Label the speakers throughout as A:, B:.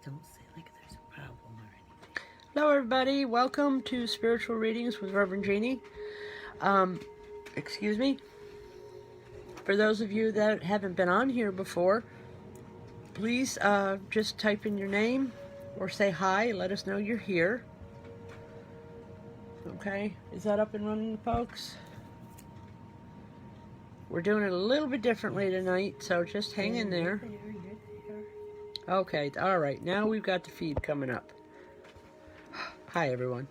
A: Don't say like there's a problem or anything.
B: Hello everybody, welcome to Spiritual Readings with Rev Jeanne. Excuse me. For those of you that haven't been on here before, please just type in your name or say hi, let us know you're here. Okay, is that up and running, folks? We're doing it a little bit differently tonight, so just hang in there. Okay, alright, now we've got the feed coming up. Hi everyone.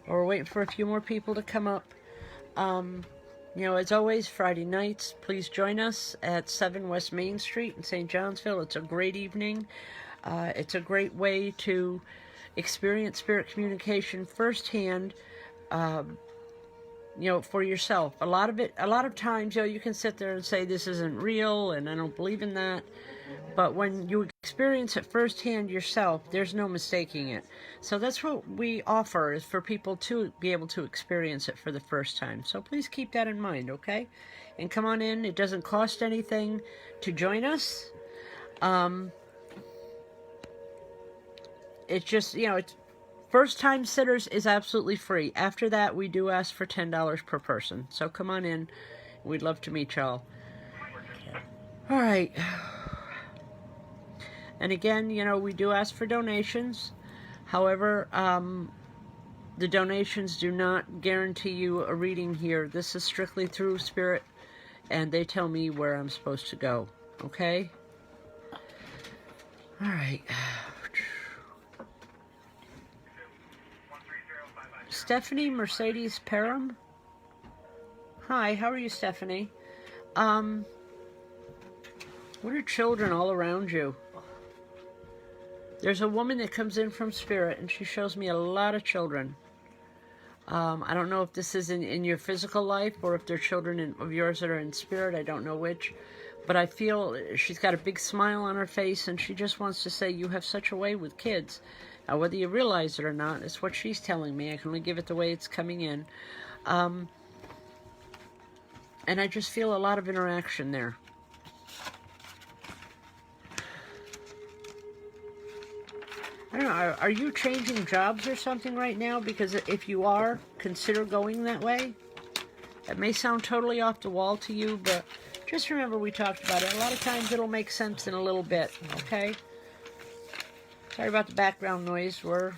B: We're waiting for a few more people to come up. You know, as always, Friday nights, please join us at 7 West Main Street in St. Johnsville. It's a great evening. It's a great way to experience spirit communication firsthand, you know, for yourself. A lot of times, you know, you can sit there and say this isn't real and I don't believe in that. But when you experience it firsthand yourself, there's no mistaking it. So that's what we offer, is for people to be able to experience it for the first time. So please keep that in mind, okay? And come on in. It doesn't cost anything to join us. It's just, you know, it's first time sitters is absolutely free. After that, we do ask for $10 per person. So come on in. We'd love to meet y'all. All right. And again, you know, we do ask for donations. However, the donations do not guarantee you a reading here. This is strictly through Spirit, and they tell me where I'm supposed to go. Okay? All right. Stephanie Mercedes Parham. Hi, how are you, Stephanie? What are children all around you? There's a woman that comes in from Spirit, and she shows me a lot of children. I don't know if this is in your physical life or if they're children of yours that are in spirit. I don't know which. But I feel she's got a big smile on her face, and she just wants to say, you have such a way with kids. Now, whether you realize it or not, it's what she's telling me. I can only give it the way it's coming in. And I just feel a lot of interaction there. I don't know, are you changing jobs or something right now? Because if you are, consider going that way. That may sound totally off the wall to you, but just remember we talked about it. A lot of times it'll make sense in a little bit, okay? Sorry about the background noise. We're,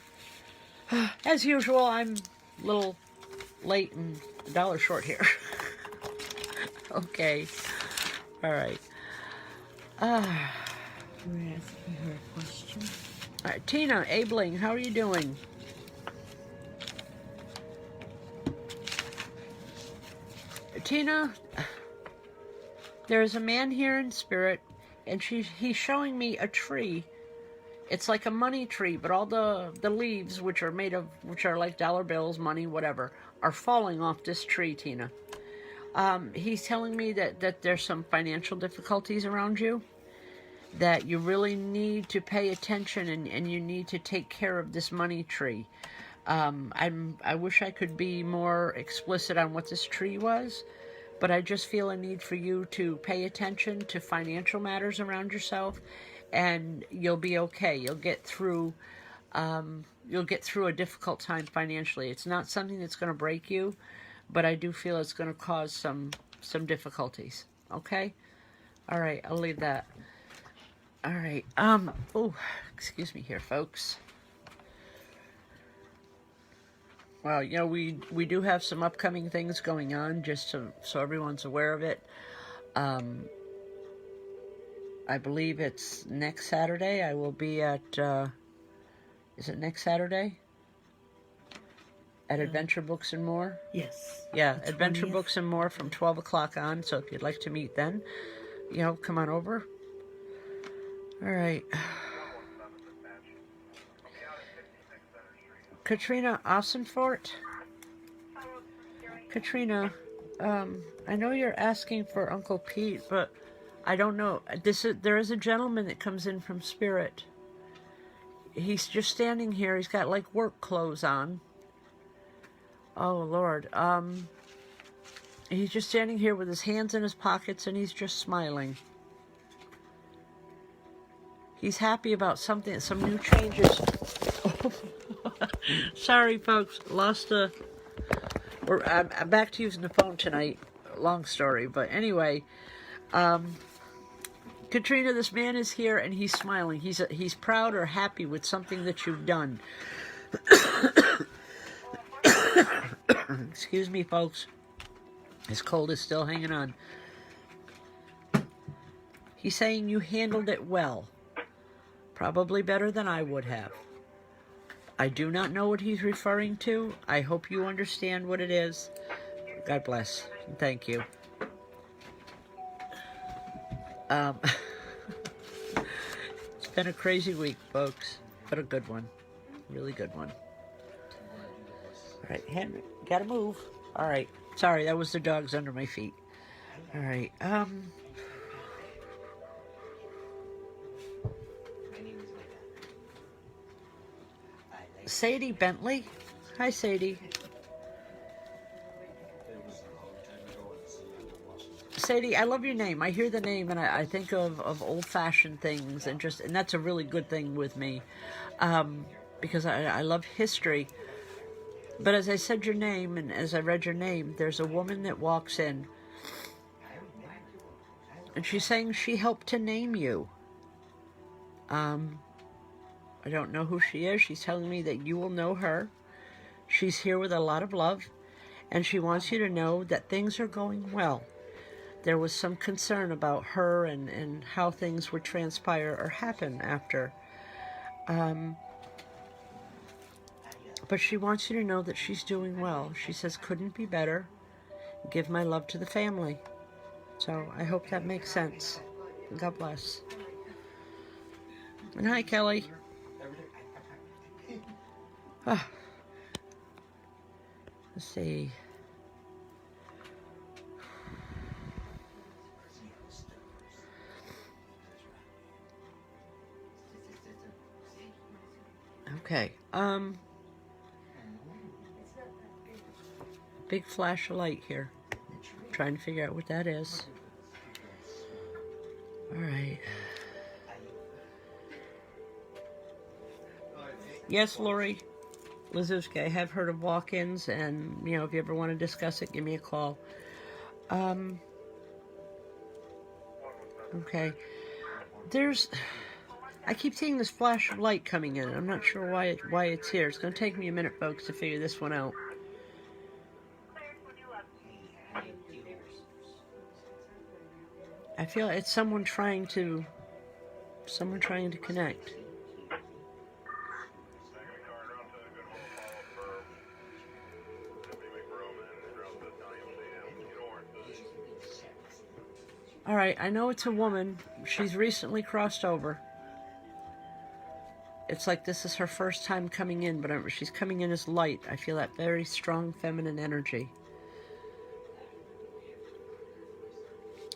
B: as usual, I'm a little late and $1 short here. Okay. All right.
A: We're asking her a question.
B: All right, Tina Abling, how are you doing? Tina, there's a man here in spirit, and he's showing me a tree. It's like a money tree, but all the leaves, which are like dollar bills, money, whatever, are falling off this tree, Tina. He's telling me that there's some financial difficulties around you, that you really need to pay attention and you need to take care of this money tree. I wish I could be more explicit on what this tree was, but I just feel a need for you to pay attention to financial matters around yourself, and you'll be okay. You'll get through a difficult time financially. It's not something that's going to break you, but I do feel it's going to cause some difficulties. Okay? All right, I'll leave that. All right. Oh, excuse me here, folks. Well, you know, we do have some upcoming things going on, just so everyone's aware of it. I believe it's next Saturday. I will be at, is it next Saturday? At Adventure Books and More?
A: Yes.
B: Yeah, Adventure Books and More from 12 o'clock on, so if you'd like to meet then, you know, come on over. All right. Katrina Ossenfort. Katrina, I know you're asking for Uncle Pete, but I don't know. There is a gentleman that comes in from Spirit. He's just standing here. He's got like work clothes on. Oh Lord. He's just standing here with his hands in his pockets and he's just smiling. He's happy about something, some new changes. Sorry, folks. Lost a... I'm back to using the phone tonight. Long story. But anyway, Katrina, this man is here and he's smiling. He's proud or happy with something that you've done. Excuse me, folks. His cold is still hanging on. He's saying you handled it well. Probably better than I would have. I do not know what he's referring to. I hope you understand what it is. God bless. And thank you. It's been a crazy week, folks, but a good one. Really good one. All right, Henry, gotta move. All right. Sorry, that was the dogs under my feet. All right. Sadie Bentley. Hi, Sadie. Sadie, I love your name. I hear the name and I think of old-fashioned things and that's a really good thing with me, because I love history. But as I said your name and as I read your name, there's a woman that walks in and she's saying she helped to name you. I don't know who she is. She's telling me that you will know her. She's here with a lot of love, and she wants you to know that things are going well. There was some concern about her and how things would transpire or happen after. But she wants you to know that she's doing well. She says, couldn't be better. Give my love to the family. So I hope that makes sense. God bless. And hi, Kelly. Let's see. Okay. Big flash of light here. Trying to figure out what that is. All right. Yes, Lori Lazowski, I have heard of walk-ins, and, you know, if you ever want to discuss it, give me a call. Okay. I keep seeing this flash of light coming in. I'm not sure why it's here. It's going to take me a minute, folks, to figure this one out. I feel it's someone trying to connect. All right, I know it's a woman. She's recently crossed over. It's like this is her first time coming in, but she's coming in as light. I feel that very strong feminine energy.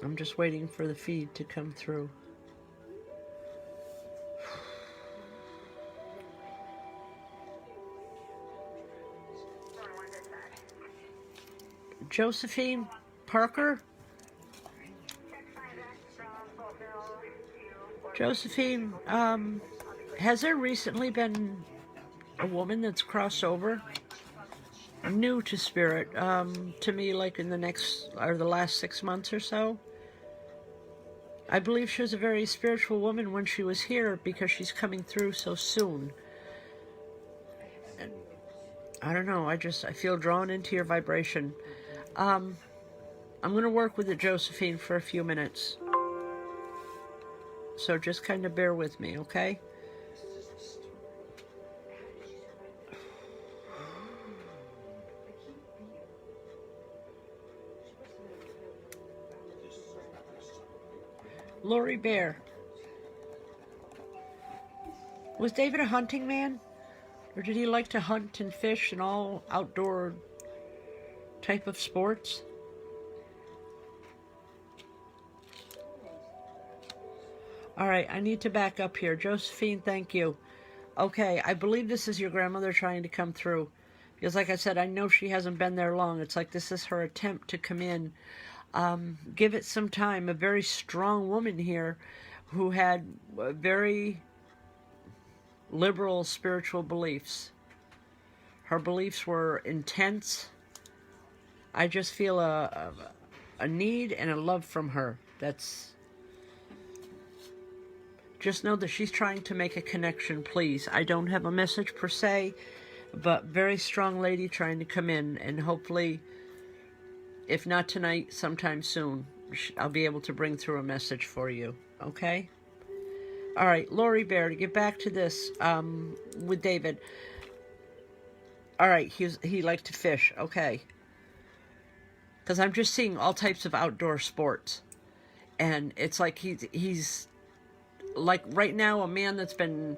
B: I'm just waiting for the feed to come through. Josephine Parker? Josephine, has there recently been a woman that's crossed over? New to spirit, to me, like in the last 6 months or so. I believe she was a very spiritual woman when she was here because she's coming through so soon. And I don't know, I feel drawn into your vibration. I'm going to work with it, Josephine, for a few minutes. So just kind of bear with me, okay? Lori Bear. Was David a hunting man? Or did he like to hunt and fish and all outdoor type of sports? All right, I need to back up here. Josephine, thank you. Okay, I believe this is your grandmother trying to come through. Because like I said, I know she hasn't been there long. It's like this is her attempt to come in. Give it some time. A very strong woman here who had very liberal spiritual beliefs. Her beliefs were intense. I just feel a need and a love from her. Just know that she's trying to make a connection, please. I don't have a message per se, but very strong lady trying to come in, and hopefully, if not tonight, sometime soon, I'll be able to bring through a message for you, okay? All right, Lori Bear, to get back to this with David. All right, he liked to fish, okay. Because I'm just seeing all types of outdoor sports. And it's like he's like right now a man that's been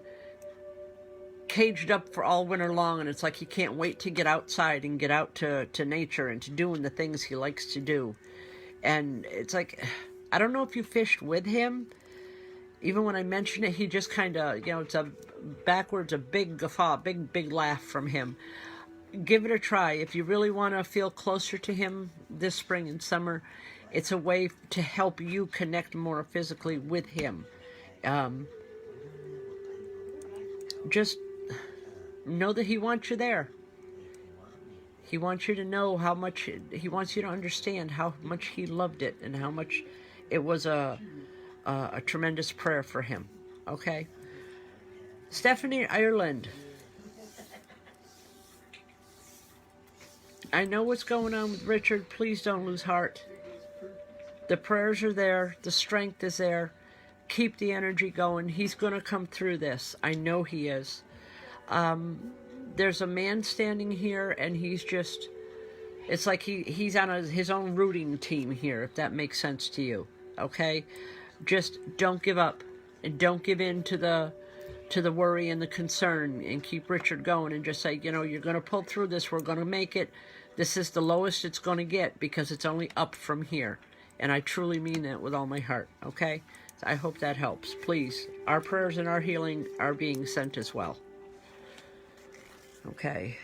B: caged up for all winter long, and it's like he can't wait to get outside and get out to nature and to doing the things he likes to do. And it's like, I don't know if you fished with him. Even when I mention it, he just kind of, it's a big guffaw, big laugh from him. Give it a try. If you really want to feel closer to him this spring and summer, it's a way to help you connect more physically with him. Just know that he wants you there. He wants you to know how much, he wants you to understand how much he loved it and how much it was a tremendous prayer for him. Okay? Stephanie Ireland. I know what's going on with Richard. Please don't lose heart. The prayers are there. The strength is there. Keep the energy going. He's going to come through this. I know he is. There's a man standing here, and he's just... It's like he's on his own rooting team here, if that makes sense to you. Okay? Just don't give up. And don't give in to the worry and the concern, and keep Richard going, and just say, you're going to pull through this. We're going to make it. This is the lowest it's going to get, because it's only up from here. And I truly mean that with all my heart, okay? So I hope that helps. Please, our prayers and our healing are being sent as well. Okay.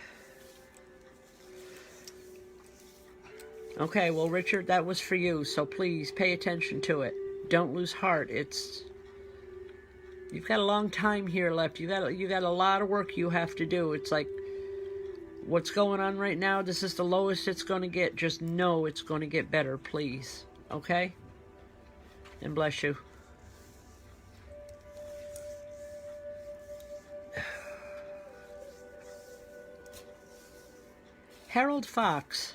B: Okay, well, Richard, that was for you, so please pay attention to it. Don't lose heart. You've got a long time here left. You got a lot of work you have to do. It's like, what's going on right now, this is the lowest it's going to get. Just know it's going to get better, please. Okay? And bless you. Harold Fox.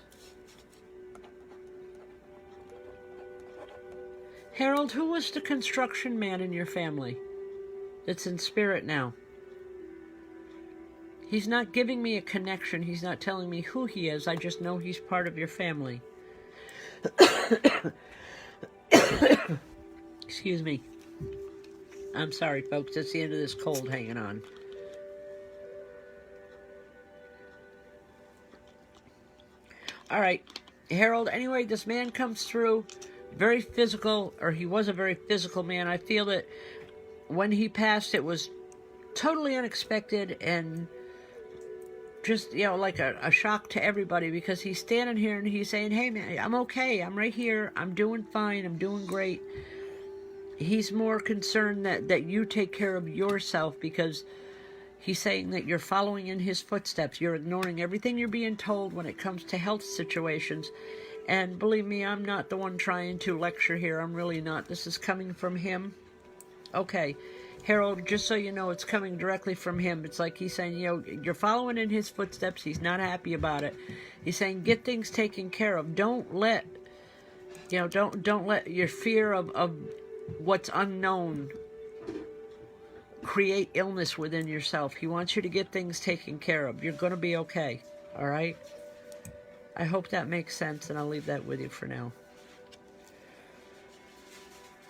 B: Harold, who was the construction man in your family that's in spirit now? He's not giving me a connection. He's not telling me who he is. I just know he's part of your family. Excuse me. I'm sorry, folks. It's the end of this cold hanging on. All right. Harold, anyway, this man comes through very physical, or he was a very physical man. I feel that when he passed, it was totally unexpected and just, like a shock to everybody, because he's standing here and he's saying, hey, man, I'm okay. I'm right here. I'm doing fine. I'm doing great. He's more concerned that you take care of yourself, because he's saying that you're following in his footsteps. You're ignoring everything you're being told when it comes to health situations. And believe me, I'm not the one trying to lecture here. I'm really not. This is coming from him. Okay. Harold, just so you know, it's coming directly from him. It's like he's saying, you're following in his footsteps. He's not happy about it. He's saying, get things taken care of. Don't let, don't let your fear of what's unknown create illness within yourself. He wants you to get things taken care of. You're going to be okay. All right? I hope that makes sense, and I'll leave that with you for now.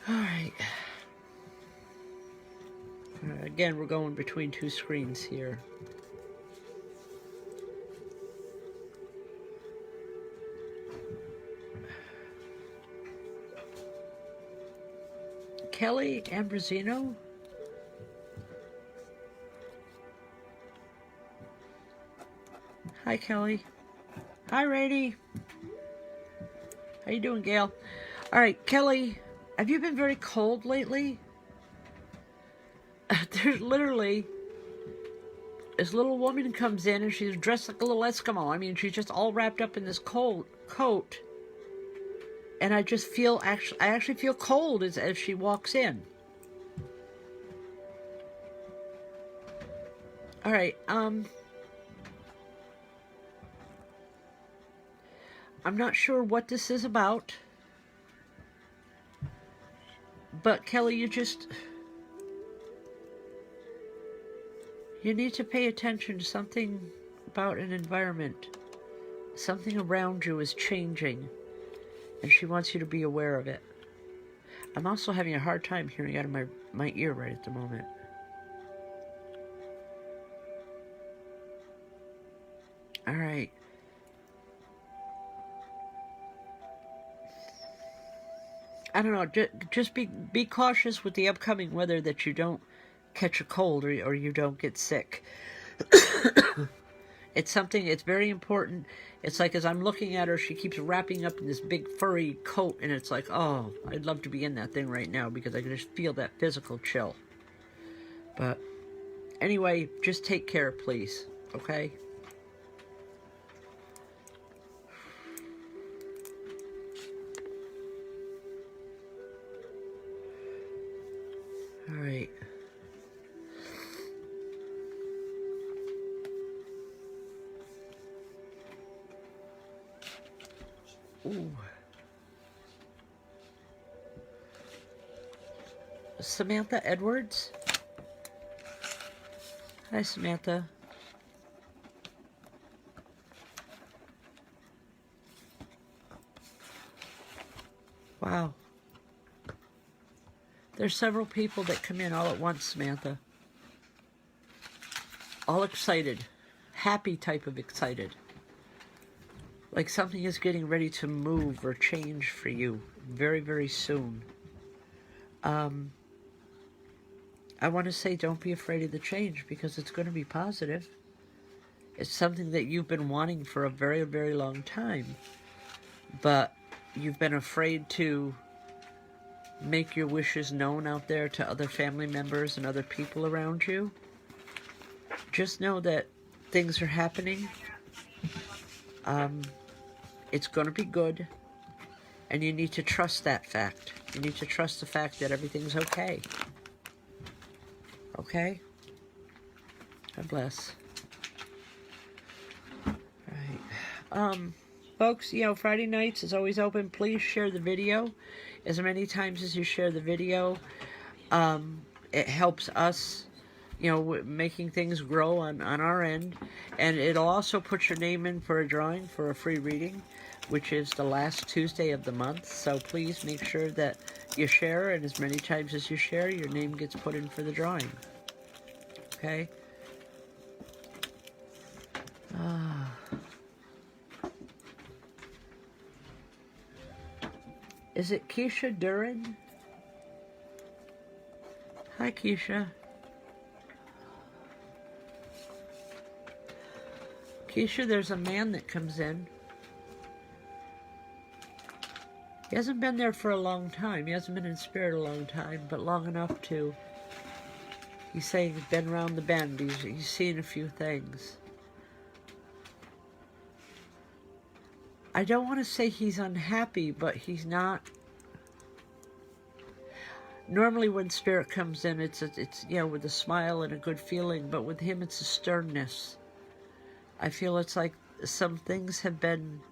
B: All right. Again, we're going between two screens here. Kelly Ambrosino? Hi, Kelly. Hi, Rady. How you doing, Gail? All right, Kelly, have you been very cold lately? there's literally this little woman comes in and she's dressed like a little Eskimo. I mean, she's just all wrapped up in this coat, and I just feel I actually feel cold as she walks in. All right, I'm not sure what this is about, but Kelly, you need to pay attention to something about an environment. Something around you is changing, and she wants you to be aware of it. I'm also having a hard time hearing out of my ear right at the moment. All right. I don't know, just be cautious with the upcoming weather that you don't catch a cold or you don't get sick. It's very important. It's like as I'm looking at her, she keeps wrapping up in this big furry coat, and it's like, oh, I'd love to be in that thing right now because I can just feel that physical chill. But anyway, just take care, please, okay? All right. Ooh. Samantha Edwards. Hi, Samantha. Wow. There's several people that come in all at once, Samantha. All excited. Happy type of excited. Like something is getting ready to move or change for you very, very soon. I want to say don't be afraid of the change because it's going to be positive. It's something that you've been wanting for a very, very long time. But you've been afraid to make your wishes known out there to other family members and other people around you. Just know that things are happening. It's going to be good. And you need to trust that fact. You need to trust the fact that everything's okay. Okay? God bless. Right. Folks, Friday nights is always open. Please share the video as many times as you share the video. It helps us, making things grow on our end. And it'll also put your name in for a drawing for a free reading, which is the last Tuesday of the month. So please make sure that you share, and as many times as you share, your name gets put in for the drawing. Okay? Is it Keisha Duran? Hi, Keisha. Keisha, there's a man that comes in. He hasn't been there for a long time. He hasn't been in spirit a long time, but long enough to... He's saying he's been around the bend. He's seen a few things. I don't want to say he's unhappy, but he's not. Normally when spirit comes in, it's with a smile and a good feeling, but with him it's a sternness. I feel it's like some things have been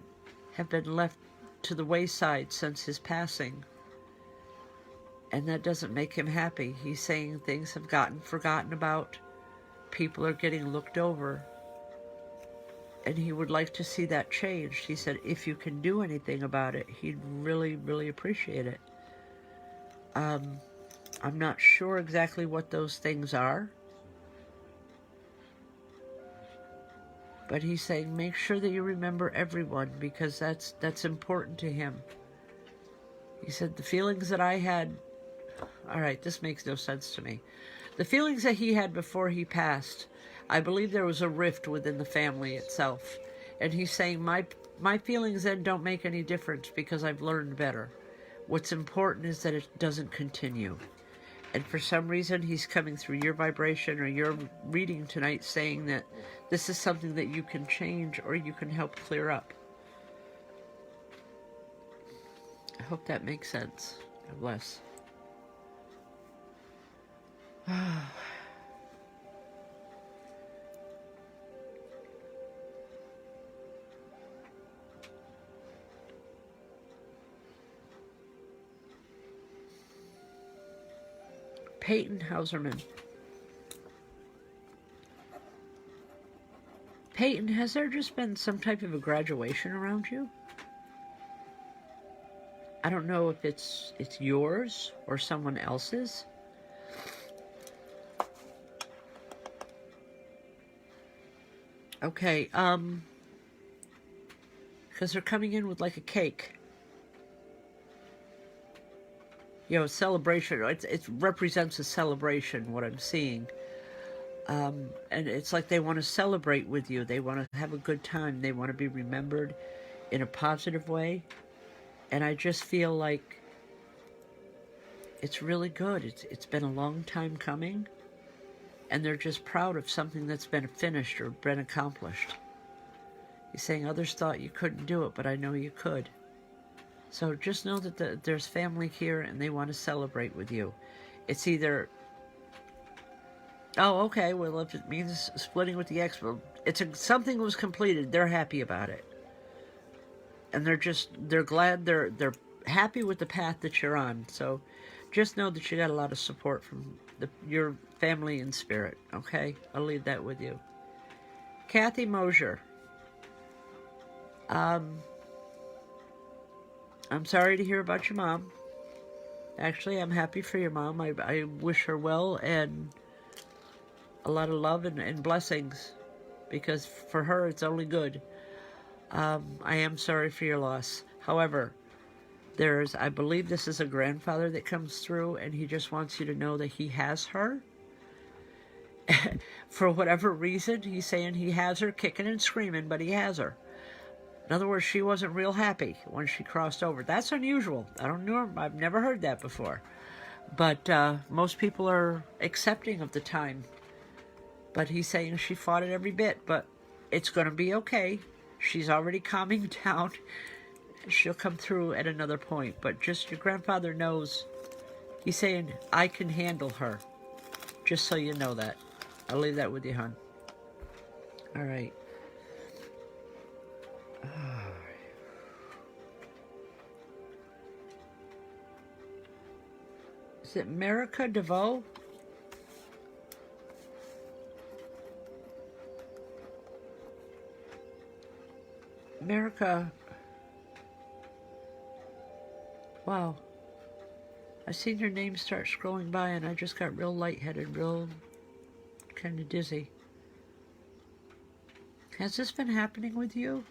B: left to the wayside since his passing. And that doesn't make him happy. He's saying things have gotten forgotten about. People are getting looked over. And he would like to see that changed. He said, if you can do anything about it, he'd really, really appreciate it. I'm not sure exactly what those things are. But he's saying, make sure that you remember everyone, because that's important to him. He said, the feelings that I had... All right, this makes no sense to me. The feelings that he had before he passed... I believe there was a rift within the family itself. And he's saying, my feelings then don't make any difference because I've learned better. What's important is that it doesn't continue. And for some reason, he's coming through your vibration or your reading tonight saying that this is something that you can change or you can help clear up. I hope that makes sense. God bless. Peyton Hauserman. Peyton, has there just been some type of a graduation around you? I don't know if it's yours or someone else's. Okay, because they're coming in with like a cake. You know, celebration. It represents a celebration, what I'm seeing. And it's like they want to celebrate with you. They want to have a good time. They want to be remembered in a positive way. And I just feel like it's really good. It's been a long time coming. And they're just proud of something that's been finished or been accomplished. He's saying others thought you couldn't do it, but I know you could. So just know that there's family here and they want to celebrate with you. It's either, oh, okay, well, if it means splitting with the ex, well, something was completed. They're happy about it. And they're glad, they're happy with the path that you're on. So just know that you got a lot of support from your family and spirit, okay? I'll leave that with you. Kathy Mosier. I'm sorry to hear about your mom. Actually, I'm happy for your mom. I wish her well and a lot of love and blessings, because for her it's only good. I am sorry for your loss. However, I believe this is a grandfather that comes through, and he just wants you to know that he has her. For whatever reason, he's saying he has her kicking and screaming, but he has her. In other words, she wasn't real happy when she crossed over. That's unusual. I don't know. I've never heard that before. But most people are accepting of the time. But he's saying she fought it every bit. But it's going to be okay. She's already calming down. She'll come through at another point. But just your grandfather knows. He's saying, I can handle her. Just so you know that. I'll leave that with you, hon. All right. Is it Merica DeVoe? Merica. Wow. I seen your name start scrolling by and I just got real lightheaded, real kind of dizzy. Has this been happening with you?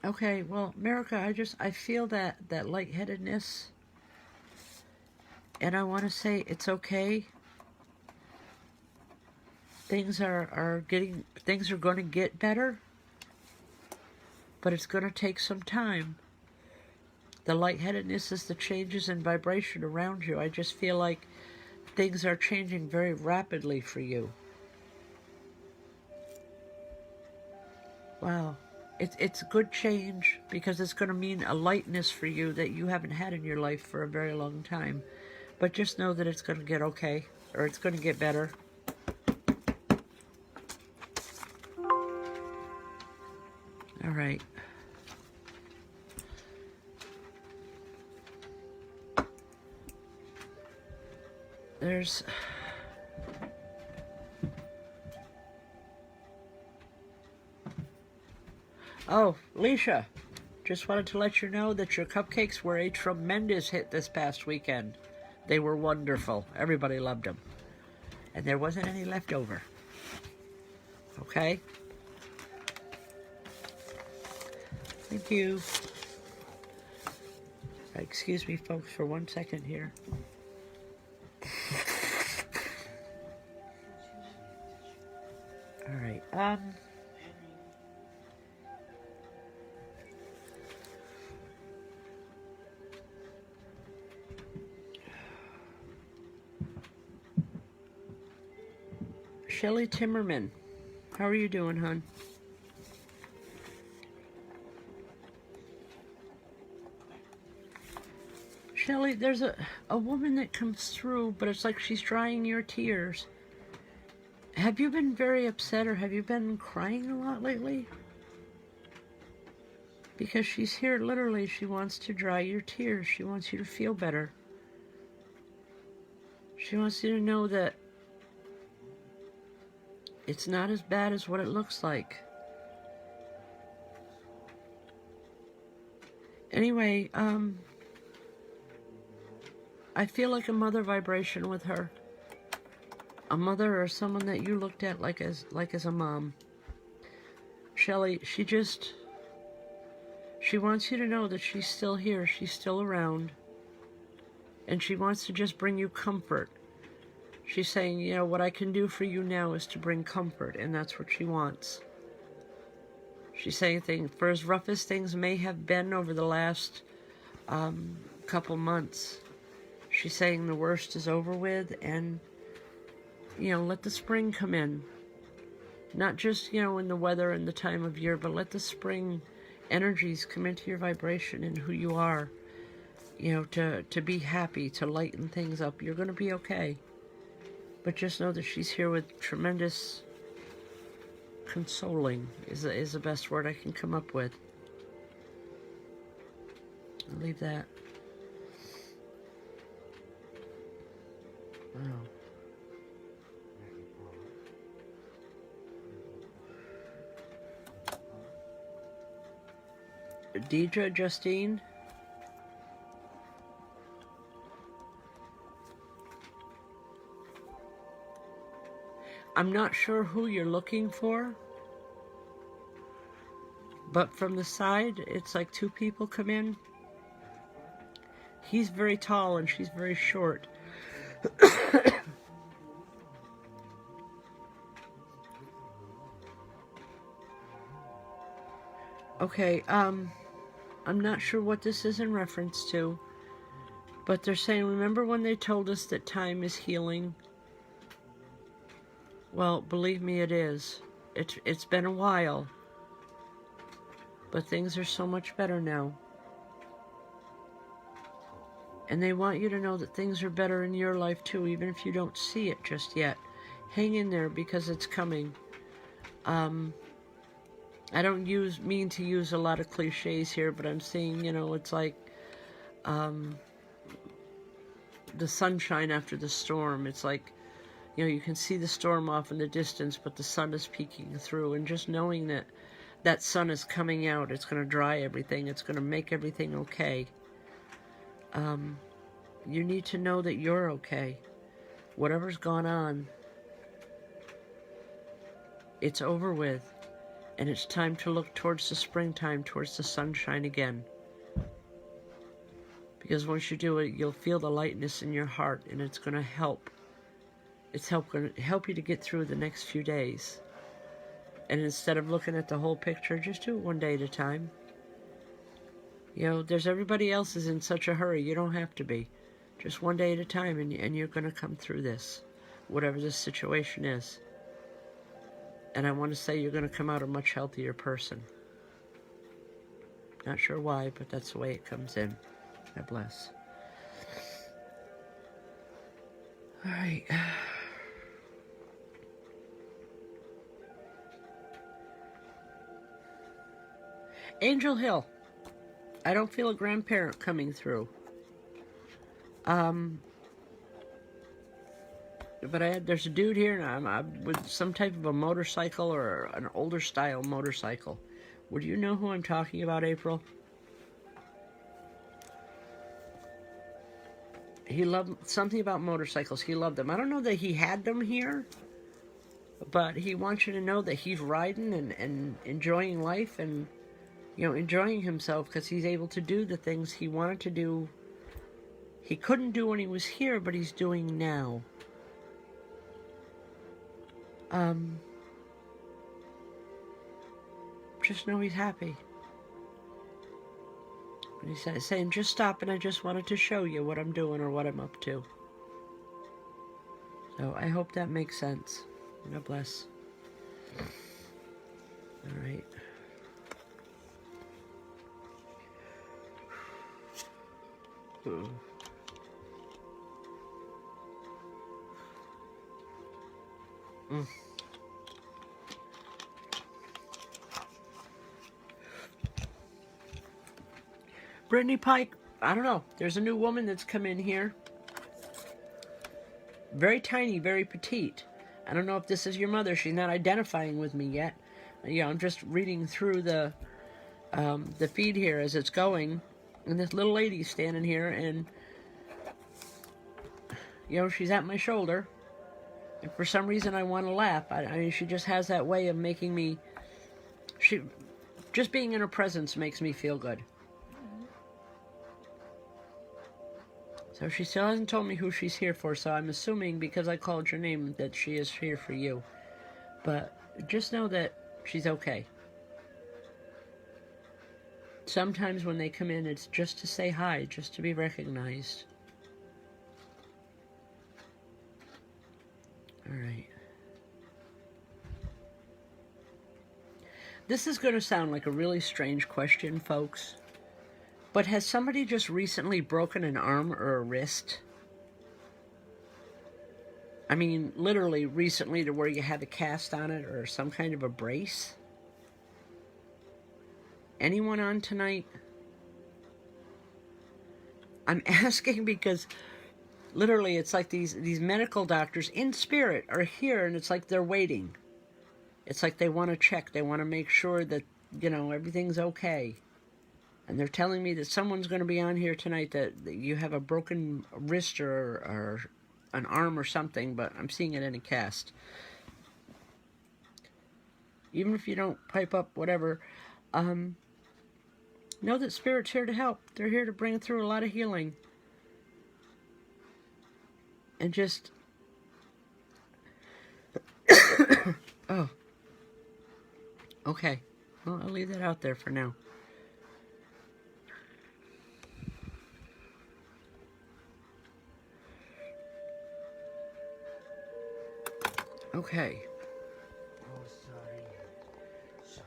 B: Okay, well, Merica, I feel that lightheadedness, and I want to say it's okay. Things are going to get better, but it's going to take some time. The lightheadedness is the changes in vibration around you. I just feel like things are changing very rapidly for you. Wow. It's good change, because it's going to mean a lightness for you that you haven't had in your life for a very long time. But just know that it's going to get okay, or it's going to get better. All right. There's... Oh, Leisha, just wanted to let you know that your cupcakes were a tremendous hit this past weekend. They were wonderful. Everybody loved them. And there wasn't any left over. Okay? Thank you. Excuse me, folks, for 1 second here. All right. Shelly Timmerman. How are you doing, hon? Shelly, there's a woman that comes through, but it's like she's drying your tears. Have you been very upset, or have you been crying a lot lately? Because she's here, literally, she wants to dry your tears. She wants you to feel better. She wants you to know that it's not as bad as what it looks like. Anyway, I feel like a mother vibration with her. A mother or someone that you looked at like as a mom. Shelly, she wants you to know that she's still here, she's still around. And she wants to just bring you comfort. She's saying, you know, what I can do for you now is to bring comfort, and that's what she wants. She's saying for as rough as things may have been over the last couple months, she's saying the worst is over with, and, you know, let the spring come in. Not just, you know, in the weather and the time of year, but let the spring energies come into your vibration and who you are, you know, to be happy, to lighten things up. You're going to be okay. But just know that she's here with tremendous consoling is the best word I can come up with. I'll leave that. Wow. Deidre, Justine. I'm not sure who you're looking for, but from the side, it's like two people come in. He's very tall and she's very short. Okay, I'm not sure what this is in reference to, but they're saying, remember when they told us that time is healing? Well, believe me, it is. It's been a while, but things are so much better now. And they want you to know that things are better in your life too, even if you don't see it just yet. Hang in there, because it's coming. I don't mean to use a lot of cliches here, but I'm seeing, you know, it's like the sunshine after the storm. It's like, you know, you can see the storm off in the distance, but the sun is peeking through. And just knowing that that sun is coming out, it's going to dry everything. It's going to make everything okay. You need to know that you're okay. Whatever's gone on, it's over with. And it's time to look towards the springtime, towards the sunshine again. Because once you do it, you'll feel the lightness in your heart, and it's going to help. It's going to help you to get through the next few days. And instead of looking at the whole picture, just do it one day at a time. You know, there's everybody else is in such a hurry. You don't have to be. Just one day at a time, and you're going to come through this, whatever this situation is. And I want to say you're going to come out a much healthier person. Not sure why, but that's the way it comes in. God bless. All right. Angel Hill. I don't feel a grandparent coming through. But there's a dude here, and I'm with some type of a motorcycle or an older style motorcycle. Would you know who I'm talking about, April? He loved something about motorcycles. He loved them. I don't know that he had them here, but he wants you to know that he's riding and enjoying life and, you know, enjoying himself because he's able to do the things he wanted to do. He couldn't do when he was here, but he's doing now. Just know he's happy. And he's saying, just stop, and I just wanted to show you what I'm doing or what I'm up to. So I hope that makes sense. God bless. All right. Brittany Pike, I don't know. There's a new woman that's come in here. Very tiny, very petite. I don't know if this is your mother. She's not identifying with me yet. You know, I'm just reading through the feed here as it's going. And this little lady's standing here and, you know, she's at my shoulder. And for some reason I want to laugh. I mean, she just has that way of making me... Just being in her presence makes me feel good. So she still hasn't told me who she's here for, so I'm assuming because I called your name that she is here for you. But just know that she's okay. Sometimes when they come in, it's just to say hi, just to be recognized. All right. This is going to sound like a really strange question, folks. But has somebody just recently broken an arm or a wrist? I mean, literally recently to where you had a cast on it or some kind of a brace? Anyone on tonight? I'm asking because literally it's like these medical doctors in spirit are here and it's like they're waiting. It's like they want to check. They want to make sure that, you know, everything's okay. And they're telling me that someone's going to be on here tonight that you have a broken wrist or an arm or something, but I'm seeing it in a cast. Even if you don't pipe up, whatever, know that Spirit's here to help. They're here to bring through a lot of healing. And just... oh. Okay. Well, I'll leave that out there for now. Okay.
A: Oh, sorry. Sorry,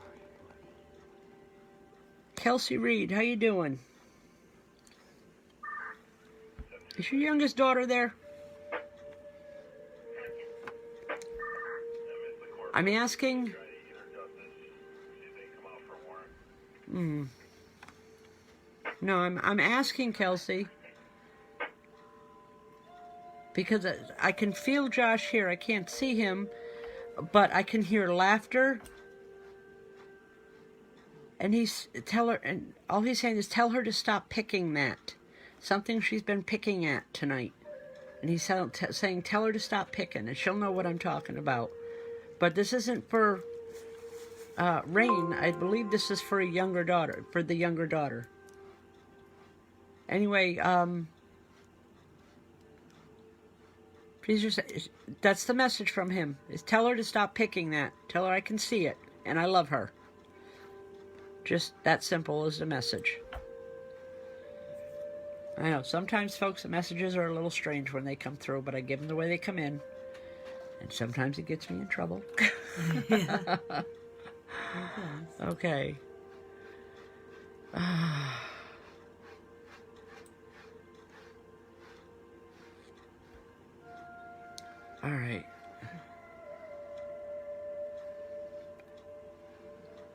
A: buddy.
B: Kelsey Reed, how you doing? Is your youngest daughter there? I'm asking... No, I'm asking, Kelsey. Because I can feel Josh here. I can't see him, but I can hear laughter. And all he's saying is tell her to stop picking that. Something she's been picking at tonight. And he's saying tell her to stop picking, and she'll know what I'm talking about. But this isn't for Rain. I believe this is for the younger daughter. Anyway, please just, that's the message from him, is tell her to stop picking that. Tell her I can see it, and I love her. Just that simple is the message. I know, sometimes, folks, the messages are a little strange when they come through, but I give them the way they come in. And sometimes it gets me in trouble.
A: Yeah.
B: Okay. All right.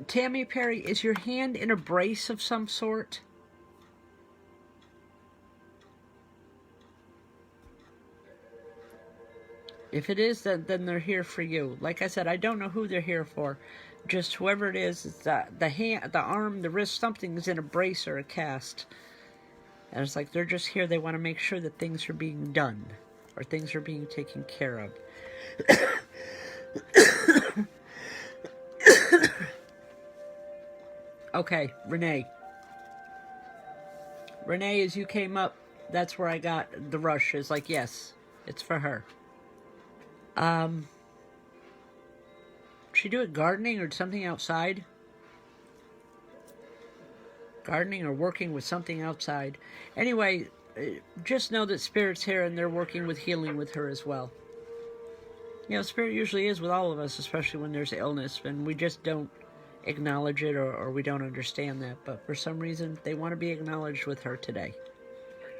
B: Tammy Perry, is your hand in a brace of some sort? If it is, then they're here for you. Like I said, I don't know who they're here for. Just whoever it is, the hand, the arm, the wrist, something is in a brace or a cast. And it's like they're just here. They want to make sure that things are being done or things are being taken care of. Okay, Renee. Renee, as you came up, that's where I got the rush. It's like, yes, it's for her. She do it gardening or something outside? Gardening or working with something outside. Anyway, just know that Spirit's here and they're working with healing with her as well. You know, spirit usually is with all of us, especially when there's illness, and we just don't acknowledge it, or we don't understand that. But for some reason, they want to be acknowledged with her today.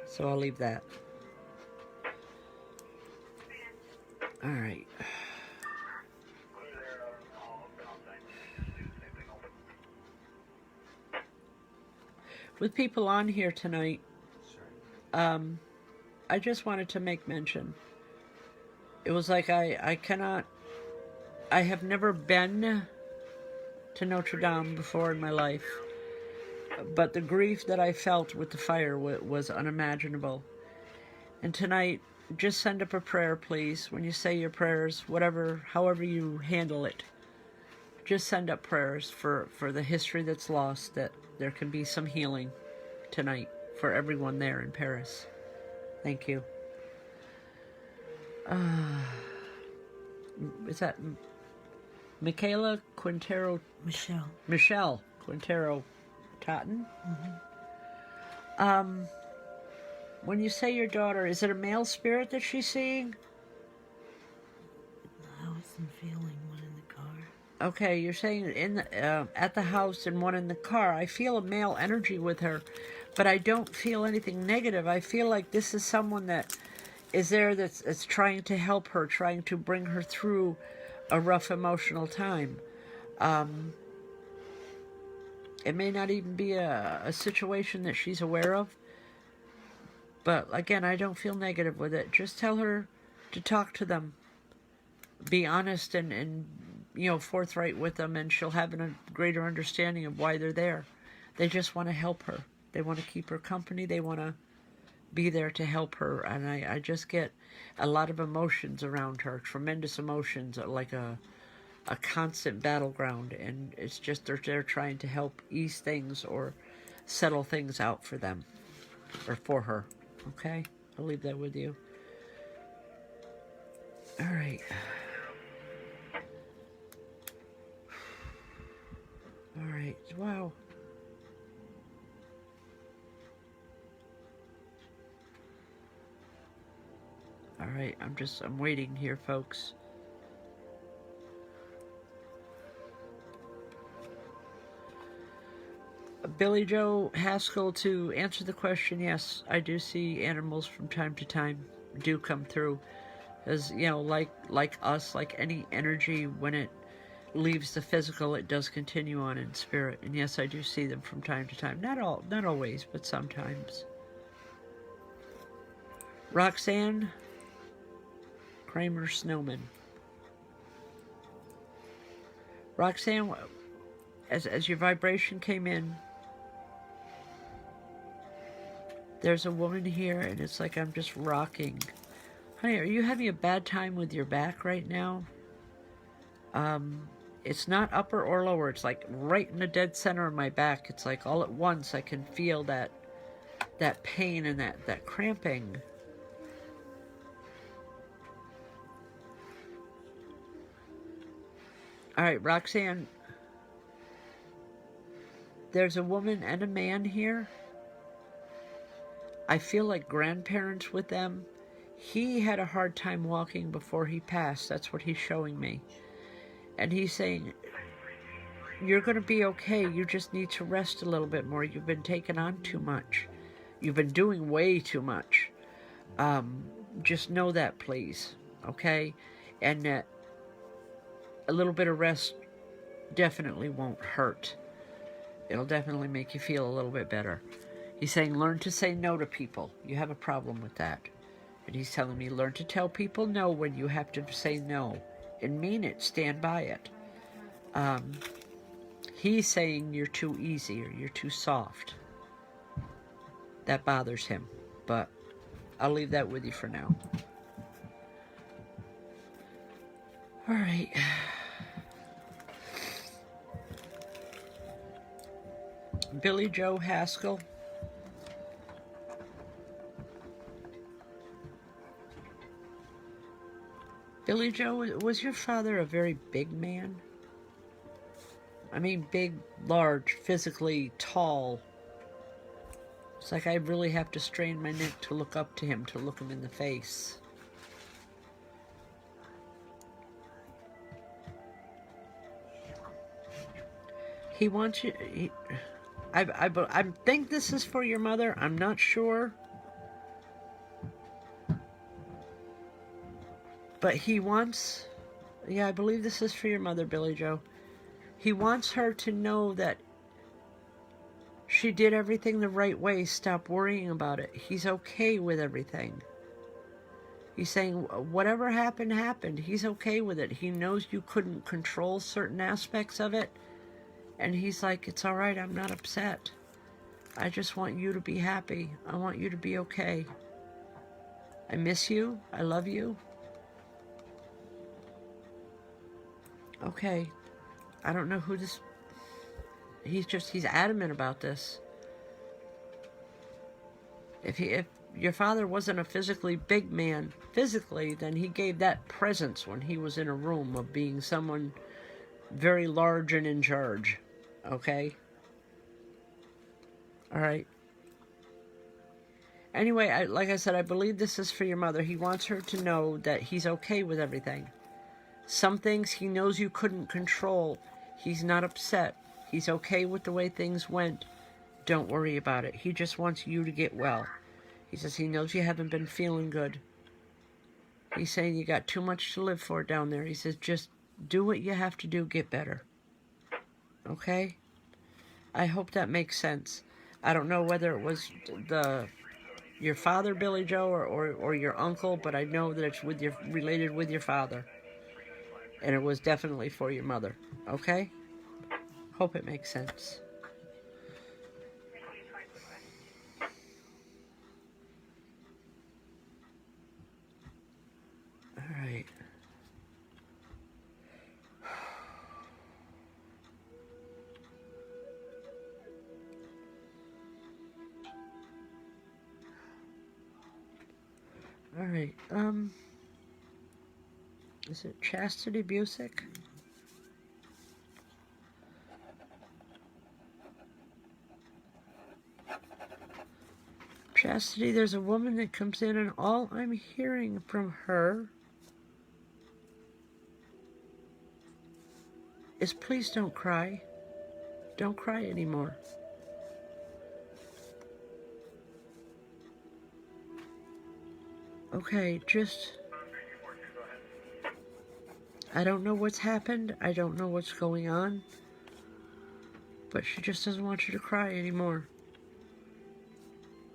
B: So I'll leave that. All right. With people on here tonight, I just wanted to make mention. It was like I have never been to Notre Dame before in my life, but the grief that I felt with the fire was unimaginable. And tonight, just send up a prayer, please. When you say your prayers, however you handle it, just send up prayers for the history that's lost, that there can be some healing tonight for everyone there in Paris. Thank you. Is that Michaela Quintero? Michelle Quintero Totten? Mm-hmm. When you say your daughter, is it a male spirit that she's seeing?
C: The house and feeling one in the car.
B: Okay, you're saying at the house and one in the car. I feel a male energy with her, but I don't feel anything negative. I feel like this is someone that is there that's trying to help her, trying to bring her through a rough emotional time. It may not even be a situation that she's aware of, but again, I don't feel negative with it. Just tell her to talk to them. Be honest and forthright with them, and she'll have a greater understanding of why they're there. They just want to help her. They want to keep her company. They want to be there to help her. And I just get a lot of emotions around her, tremendous emotions, like a constant battleground. And it's just they're trying to help ease things or settle things out for them or for her. Okay? I'll leave that with you. All right. All right. Wow. All right. I'm waiting here, folks. Billy Joe Haskell, to answer the question, yes, I do see animals from time to time do come through. As like us, like any energy, when it leaves the physical, it does continue on in spirit. And yes, I do see them from time to time. Not always, but sometimes. Roxanne Kramer Snowman. Roxanne, as your vibration came in, there's a woman here, and it's like I'm just rocking. Honey, are you having a bad time with your back right now? It's not upper or lower. It's like right in the dead center of my back. It's like all at once I can feel that pain and that cramping. All right, Roxanne. There's a woman and a man here. I feel like grandparents with them. He had a hard time walking before he passed. That's what he's showing me. And he's saying, you're going to be okay. You just need to rest a little bit more. You've been taking on too much. You've been doing way too much. Just know that, please. Okay? And that a little bit of rest definitely won't hurt. It'll definitely make you feel a little bit better. He's saying, learn to say no to people. You have a problem with that. And he's telling me, learn to tell people no when you have to say no. And mean it. Stand by it. He's saying you're too easy or you're too soft. That bothers him. But I'll leave that with you for now. All right. Billy Joe Haskell. Billy Joe, was your father a very big man? I mean, big, large, physically tall. It's like I really have to strain my neck to look up to him, to look him in the face. He wants you. I think this is for your mother. I'm not sure. But he wants. Yeah, I believe this is for your mother, Billy Joe. He wants her to know that she did everything the right way. Stop worrying about it. He's okay with everything. He's saying whatever happened, happened. He's okay with it. He knows you couldn't control certain aspects of it. And he's like, it's all right. I'm not upset. I just want you to be happy. I want you to be okay. I miss you. I love you. Okay. I don't know who this... He's adamant about this. If your father wasn't a physically big man, physically, then he gave that presence when he was in a room of being someone very large and in charge. Okay? All right. Anyway, like I said, I believe this is for your mother. He wants her to know that he's okay with everything. Some things he knows you couldn't control. He's not upset. He's okay with the way things went. Don't worry about it. He just wants you to get well. He says he knows you haven't been feeling good. He's saying you got too much to live for down there. He says just do what you have to do, get better. Okay? I hope that makes sense. I don't know whether it was your father, Billy Joe, or your uncle, but I know that it's related with your father. And it was definitely for your mother. Okay? Hope it makes sense. All right. All right. Is it Chastity Busick? Chastity, there's a woman that comes in, and all I'm hearing from her is please don't cry. Don't cry anymore. Okay, just... I don't know what's happened. I don't know what's going on. But she just doesn't want you to cry anymore.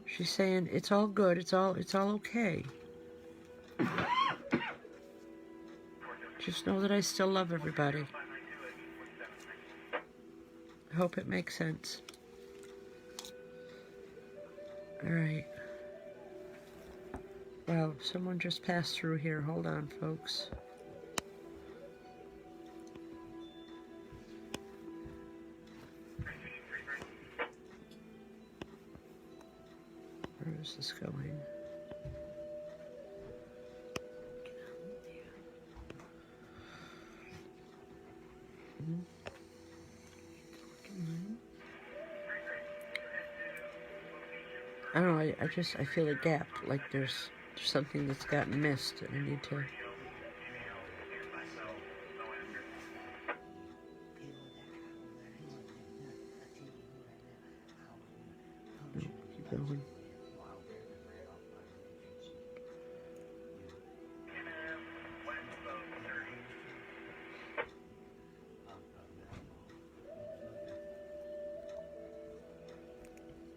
B: She's saying, it's all good. It's all okay. Just know that I still love everybody. I hope it makes sense. All right. Wow, someone just passed through here. Hold on, folks. Where is this going? I don't know, I feel a gap, like there's something that's gotten missed and I need to... No, keep going.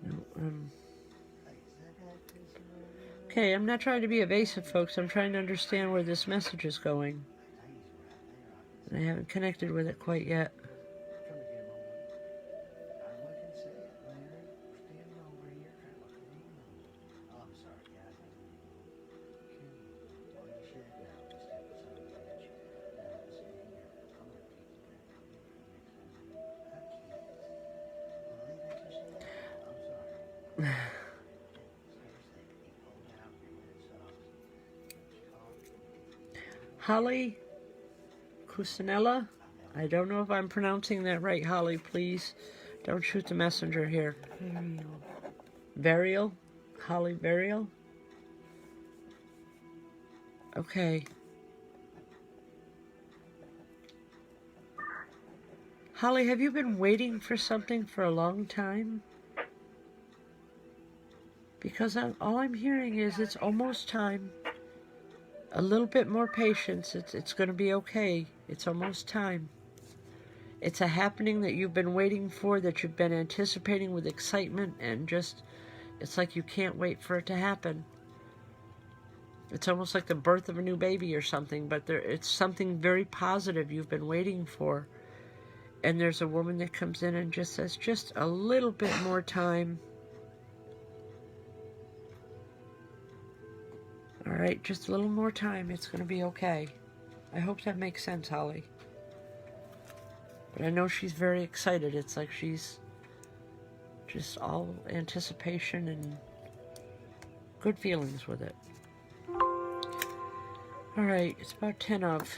B: No, Okay, I'm not trying to be evasive, folks. I'm trying to understand where this message is going. And I haven't connected with it quite yet. Holly Cusinella. I don't know if I'm pronouncing that right, Holly. Please don't shoot the messenger here. Varial? Holly Varial? Okay. Holly, have you been waiting for something for a long time? Because all I'm hearing is it's almost time. A little bit more patience. It's going to be okay. It's almost time. It's a happening that you've been waiting for, that you've been anticipating with excitement, and just, it's like you can't wait for it to happen. It's almost like the birth of a new baby or something, but it's something very positive you've been waiting for. And there's a woman that comes in and just says, just a little bit more time. All right, just a little more time. It's going to be okay. I hope that makes sense, Holly. But I know she's very excited. It's like she's just all anticipation and good feelings with it. All right, it's about 10 of.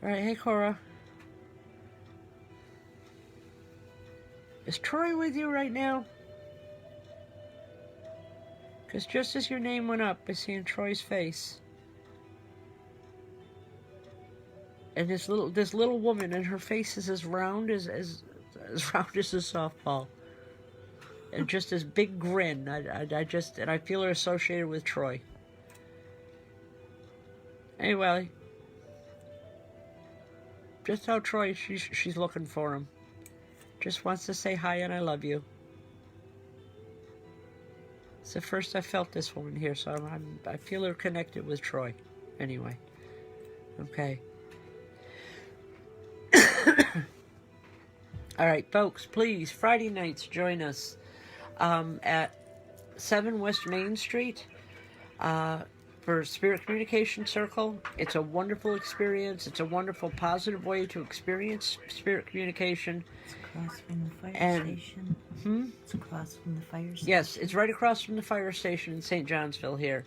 B: All right, hey, Cora. Is Troy with you right now? Because just as your name went up, I seen Troy's face. And this little woman, and her face is as round as round as a softball. And just this big grin. I feel her associated with Troy. Anyway, just tell Troy she's looking for him. Just wants to say hi and I love you. It's the first I felt this woman here, so I feel her connected with Troy. Anyway, okay. All right, folks, please, Friday nights, join us at 7 West Main Street for Spirit Communication Circle. It's a wonderful experience. It's a wonderful, positive way to experience spirit communication.
C: It's across from the fire station. It's across from the fire station.
B: Yes, it's right across from the fire station in St. Johnsville here.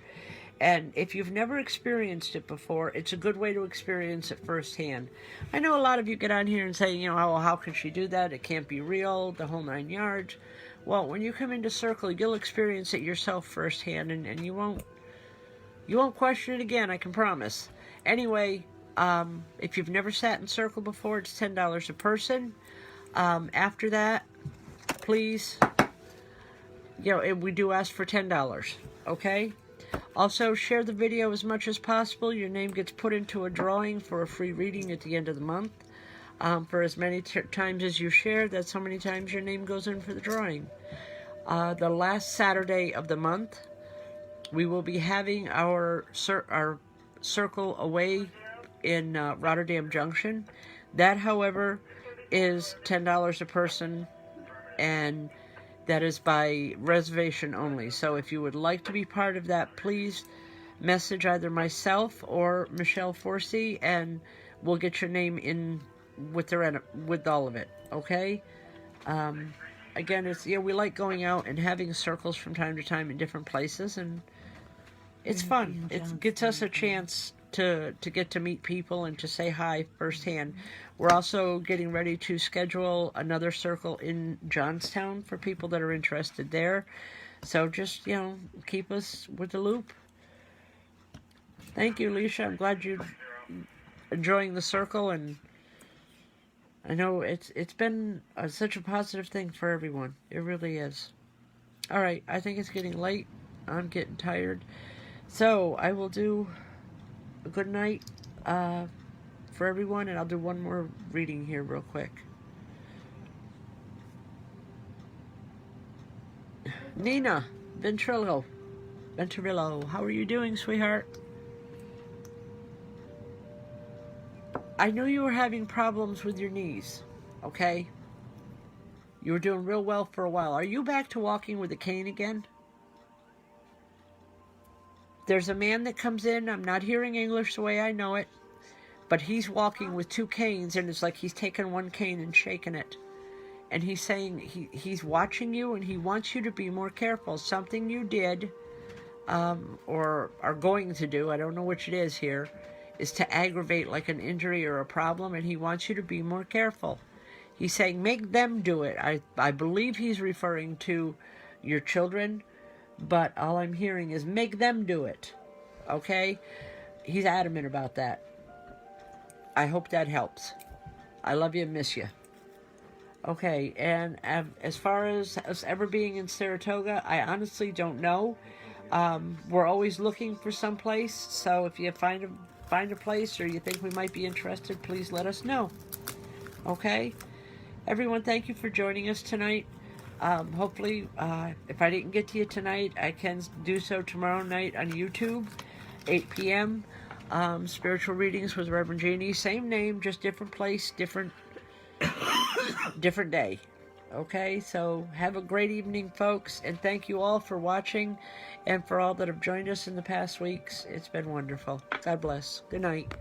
B: And if you've never experienced it before, it's a good way to experience it firsthand. I know a lot of you get on here and say, you know, oh, how can she do that? It can't be real, the whole 9 yards. Well, when you come into Circle, you'll experience it yourself firsthand, and you won't question it again, I can promise. Anyway, if you've never sat in Circle before, it's $10 a person. After that, please, we do ask for $10, okay? Also, share the video as much as possible. Your name gets put into a drawing for a free reading at the end of the month. For as many times as you share, that's how many times your name goes in for the drawing. The last Saturday of the month, we will be having our circle away in Rotterdam Junction. That, however, is $10 a person, and that is by reservation only. So if you would like to be part of that, please message either myself or Michelle Forsey, and we'll get your name in with all of it, okay? Again, we like going out and having circles from time to time in different places, and it's fun. It gets us a chance to get to meet people and to say hi firsthand. We're also getting ready to schedule another circle in Johnstown for people that are interested there. So just, keep us with the loop. Thank you, Alicia. I'm glad you're enjoying the circle, and I know it's been such a positive thing for everyone. It really is. All right, I think it's getting late. I'm getting tired. So I will do a good night for everyone, and I'll do one more reading here real quick. Nina Venturillo, how are you doing, sweetheart? I knew you were having problems with your knees, okay? You were doing real well for a while. Are you back to walking with a cane again? There's a man that comes in. I'm not hearing English the way I know it, but he's walking with 2 canes, and it's like he's taking one cane and shaking it. And he's saying he's watching you, and he wants you to be more careful. Something you did or are going to do, I don't know which it is here, is to aggravate like an injury or a problem, and he wants you to be more careful. He's saying make them do it. I believe he's referring to your children, but all I'm hearing is make them do it, okay? He's adamant about that. I hope that helps. I love you and miss you. Okay, and as far as us ever being in Saratoga, I honestly don't know. We're always looking for some place, so if you find a place or you think we might be interested, please let us know. Okay? Everyone, thank you for joining us tonight. Hopefully, if I didn't get to you tonight, I can do so tomorrow night on YouTube, 8 p.m. Spiritual readings with Rev Jeanne. Same name, just different place, different day. Okay, so have a great evening, folks, and thank you all for watching and for all that have joined us in the past weeks. It's been wonderful. God bless. Good night.